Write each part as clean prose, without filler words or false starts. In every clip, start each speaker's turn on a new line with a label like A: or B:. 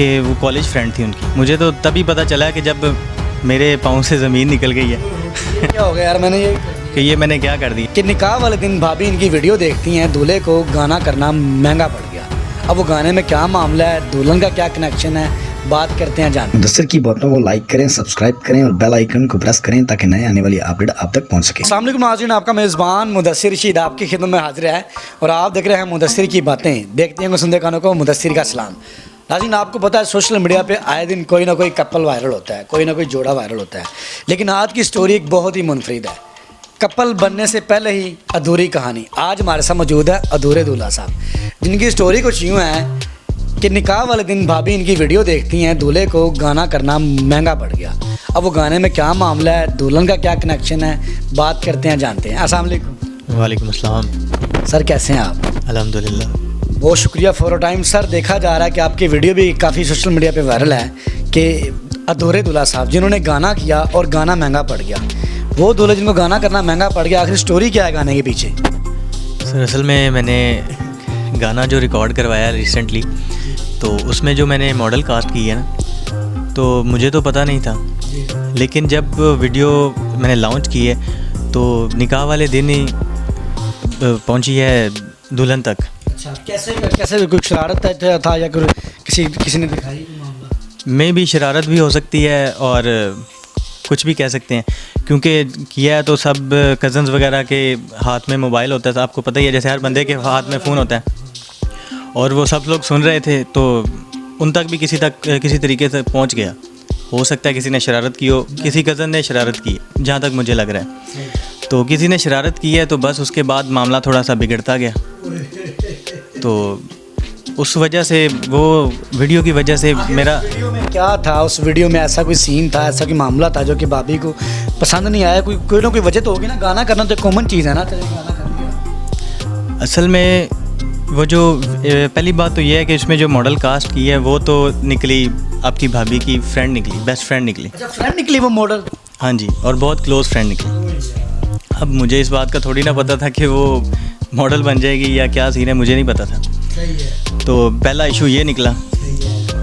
A: कि वो college friend थी उनकी। मुझे तो तभी पता चला कि जब मेरे पाँव से ज़मीन निकल गई है
B: क्या हो गया यार,
A: कि ये मैंने क्या कर दिया।
B: कि निकाह वाले दिन भाभी इनकी वीडियो देखती हैं, दूल्हे को गाना करना महंगा पड़ गया। अब वो गाने में क्या मामला है, दुल्हन का क्या कनेक्शन है, बात करते हैं जानते हैं।
C: मुदस्सिर की बातों को लाइक करें, सब्सक्राइब करें और बेल आइकन को प्रेस करें ताकि नए आने वाली अपडेट आप तक पहुंच सके।
B: अस्सलाम वालेकुम नाज़रीन, आपका मेज़बान मुदस्सिर रशीद आपकी खिदमत में हाजिर है और आप देख रहे हैं मुदस्सिर की बातें। देखते हैं सुनते कानों को मुदस्सिर का सलाम। नाज़रीन, आपको पता है सोशल मीडिया पे आए दिन कोई ना कोई कपल वायरल होता है, कोई ना कोई जोड़ा वायरल होता है, लेकिन आज की स्टोरी एक बहुत ही मुनफरिद है। कपल बनने से पहले ही अधूरी कहानी। आज हमारे साथ मौजूद है अधूरे दूल्हा साहब, जिनकी स्टोरी कुछ यूँ है कि निकाह वाले दिन भाभी इनकी वीडियो देखती हैं, दूल्हे को गाना करना महंगा पड़ गया। अब वो गाने में क्या मामला है, दुल्हन का क्या कनेक्शन है, बात करते हैं जानते हैं। अस्सलाम वालेकुम।
A: वालेकुम अस्सलाम।
B: सर कैसे हैं आप?
A: अल्हम्दुलिल्लाह।
B: बहुत शुक्रिया फॉर टाइम। सर देखा जा रहा है कि आपकी वीडियो भी काफ़ी सोशल मीडिया पे वायरल है कि अधूरे दूल्हा साहब जिन्होंने गाना किया और गाना महंगा पड़ गया। वो दूल्हे जिनको गाना करना महंगा पड़ गया, आखिर स्टोरी क्या है गाने के पीछे?
A: सर असल में मैंने गाना जो रिकॉर्ड करवाया रिसेंटली, तो उसमें जो मैंने मॉडल कास्ट की है ना, तो मुझे तो पता नहीं था, लेकिन जब वीडियो मैंने लॉन्च की है तो निकाह वाले दिन ही पहुंची है दुल्हन तक।
B: अच्छा, कैसे कुछ शरारत था या किसी ने दिखाई मामला?
A: में भी शरारत भी हो सकती है और कुछ भी कह सकते हैं, क्योंकि किया है तो सब कज़न्स वगैरह के हाथ में मोबाइल होता है। आपको पता ही है, जैसे हर बंदे के हाथ में फ़ोन होता है, और वो सब लोग सुन रहे थे तो उन तक भी किसी तरीके से पहुंच गया। हो सकता है किसी ने शरारत की हो, किसी कज़न ने शरारत की, जहाँ तक मुझे लग रहा है। तो किसी ने शरारत की है, तो बस उसके बाद मामला थोड़ा सा बिगड़ता गया। तो उस वजह से, वो वीडियो की वजह से मेरा
B: वीडियो में क्या था, उस वीडियो में ऐसा कोई सीन था, ऐसा कोई मामला था जो कि भाभी को पसंद नहीं आया? कोई ना कोई वजह तो होगी ना। गाना करना तो कॉमन चीज़ है ना, चलिए गाना कर दिया।
A: असल में वो जो पहली बात तो ये है कि इसमें जो मॉडल कास्ट की है वो तो निकली आपकी भाभी की फ्रेंड निकली, बेस्ट फ्रेंड निकली।
B: अच्छा, फ्रेंड निकली वो मॉडल?
A: हाँ जी, और बहुत क्लोज़ फ्रेंड निकली। अब मुझे इस बात का थोड़ी ना पता था कि वो मॉडल बन जाएगी या क्या सीन है, मुझे नहीं पता था।
B: सही है।
A: तो पहला इशू ये निकला,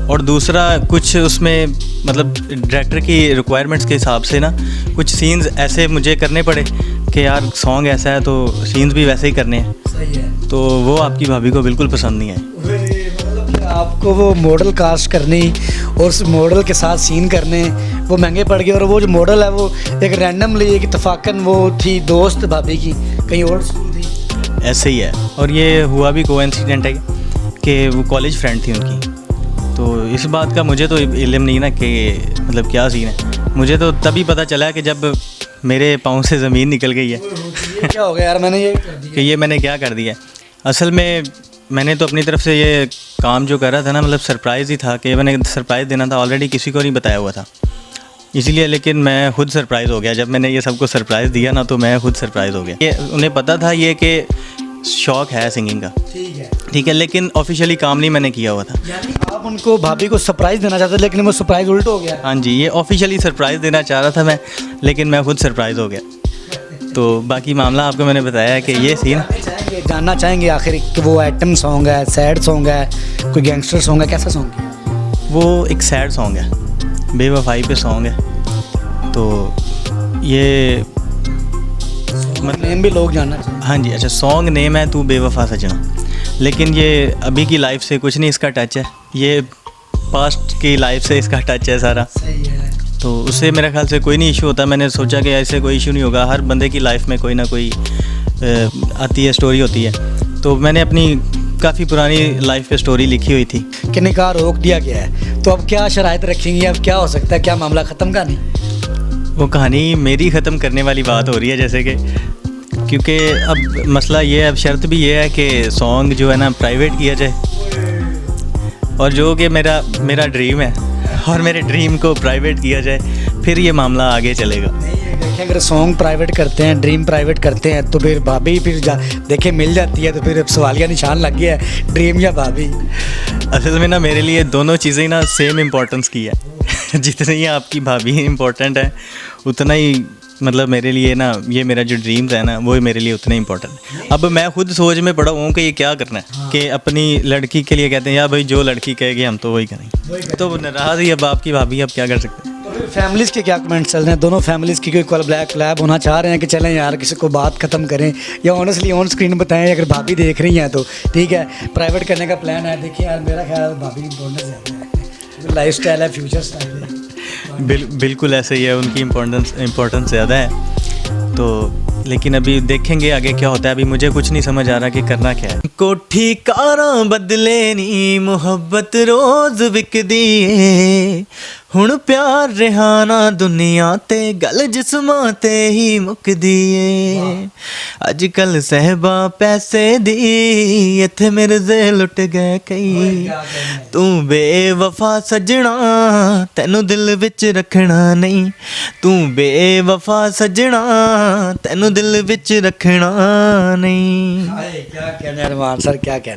A: और दूसरा कुछ उसमें मतलब डायरेक्टर की रिक्वायरमेंट्स के हिसाब से ना कुछ सीन्स ऐसे मुझे करने पड़े कि यार सॉन्ग ऐसा है तो सीन्स भी वैसे ही करने हैं।
B: सही है।
A: तो वो आपकी भाभी को बिल्कुल पसंद नहीं आई।
B: मतलब आपको वो मॉडल कास्ट करनी और उस मॉडल के साथ सीन करने वो महंगे पड़ गए, और वो जो मॉडल है वो एक रैंडमली एक इत्तेफाकन वो थी दोस्त भाभी की, कहीं और स्कूल थी।
A: ऐसे ही है, और ये हुआ भी कोइंसिडेंट है कि वो कॉलेज फ्रेंड थी उनकी। तो इस बात का मुझे तो इल्म नहीं ना कि मतलब क्या सीन है। मुझे तो तभी पता चला कि जब मेरे पाँव से ज़मीन निकल गई है
B: क्या हो गया यार, मैंने ये कर दिया
A: कि ये मैंने क्या कर दिया। असल में मैंने तो अपनी तरफ से ये काम जो कर रहा था ना, मतलब सरप्राइज़ ही था कि मैंने सरप्राइज़ देना था, ऑलरेडी किसी को नहीं बताया हुआ था इसीलिए। लेकिन मैं खुद सरप्राइज़ हो गया जब मैंने ये सबको सरप्राइज़ दिया ना, तो मैं खुद सरप्राइज़ हो गया। ये उन्हें पता था ये कि शौक़ है सिंगिंग का, ठीक है, लेकिन ऑफिशियली काम नहीं मैंने किया हुआ था।
B: यानी आप उनको भाभी को सरप्राइज़ देना चाहते थे, लेकिन वो सरप्राइज़ उल्ट हो गया।
A: हाँ जी, ये ऑफिशियली सरप्राइज़ देना चाह रहा था मैं, लेकिन मैं खुद सरप्राइज़ हो गया। तो बाकी मामला आपको मैंने बताया है कि ये सीन।
B: जानना चाहेंगे आखिर कि वो आइटम सॉन्ग है, सैड सॉन्ग है, कोई गैंगस्टर सॉन्ग है, कैसा सॉन्ग है?
A: वो एक सैड सॉन्ग है, बेवफाई पे सॉन्ग है। तो ये
B: मतलब नेम भी लोग जानना चाहिए।
A: हाँ जी, अच्छा, सॉन्ग नेम है तू बेवफा सजना, लेकिन ये अभी की लाइफ से कुछ नहीं इसका टच है, ये पास्ट की लाइफ से इसका टच है सारा।
B: सही है।
A: तो उससे मेरे ख्याल से कोई नहीं इशू होता। मैंने सोचा कि ऐसे कोई इशू नहीं होगा, हर बंदे की लाइफ में कोई ना कोई आती है, स्टोरी होती है। तो मैंने अपनी काफ़ी पुरानी लाइफ पे स्टोरी लिखी हुई थी
B: कि निकाह रोक दिया गया है, तो अब क्या शराइत रखेंगी, अब क्या हो सकता है, क्या मामला ख़त्म का नहीं?
A: वो कहानी मेरी ख़त्म करने वाली बात हो रही है, जैसे कि क्योंकि अब मसला ये है, अब शर्त भी ये है कि सॉन्ग जो है ना प्राइवेट किया जाए, और जो कि मेरा ड्रीम है और मेरे ड्रीम को प्राइवेट किया जाए, फिर ये मामला आगे चलेगा।
B: देखिए, अगर सॉन्ग प्राइवेट करते हैं, ड्रीम प्राइवेट करते हैं, तो फिर भाभी फिर देखिए मिल जाती है, तो फिर अब सवालिया निशान लग गया है, ड्रीम या भाभी।
A: असल में ना मेरे लिए दोनों चीज़ें ना सेम इम्पोर्टेंस की है जितनी आपकी भाभी इम्पोर्टेंट है, उतना ही मतलब मेरे लिए ना ये मेरा जो ड्रीम्स है ना वो मेरे लिए उतने इंपॉर्टेंट है। अब मैं खुद सोच में पड़ा हूँ कि ये क्या करना है कि अपनी लड़की के लिए कहते हैं यार भाई जो लड़की कहेगी हम तो वही करेंगे, तो नाराज़ ही अब आपकी भाभी, अब क्या कर सकते हैं।
B: तो फिर फैमिलीज़ के क्या कमेंट्स चल रहे हैं? दोनों फैमिलीज़ की कोई कोलैब होना चाह रहे हैं कि चलें यार किसी को बात ख़त्म करें, या ऑनेस्टली ऑन स्क्रीन बताएं अगर भाभी देख रही हैं तो ठीक है, प्राइवेट करने का प्लान है। देखिए यार मेरा ख्याल है भाभी की इम्पोर्टेंस ज़्यादा है, लाइफ स्टाइल है, फ्यूचर स्टाइल है।
A: बिल्कुल ऐसे ही है, उनकी इम्पोर्टेंस ज़्यादा है। तो लेकिन अभी देखेंगे आगे क्या होता है, अभी मुझे कुछ नहीं समझ आ रहा कि करना क्या है। कोठी कारां बदले नी मुहब्बत रोज़ विकदी ए, हुण प्यार रिहाना दुनिया ते गल जिस्मां ते ही मुकदी ए। अजकल सहबा पैसे दी इत्थे मिर्जे लुट गए कई, तू बेवफा सजना तैनू दिल विच रखना नहीं, तू बेवफा सजना तैनू दिल विच रखना नहीं।
B: क्या कहना है अरमान सर, क्या कहना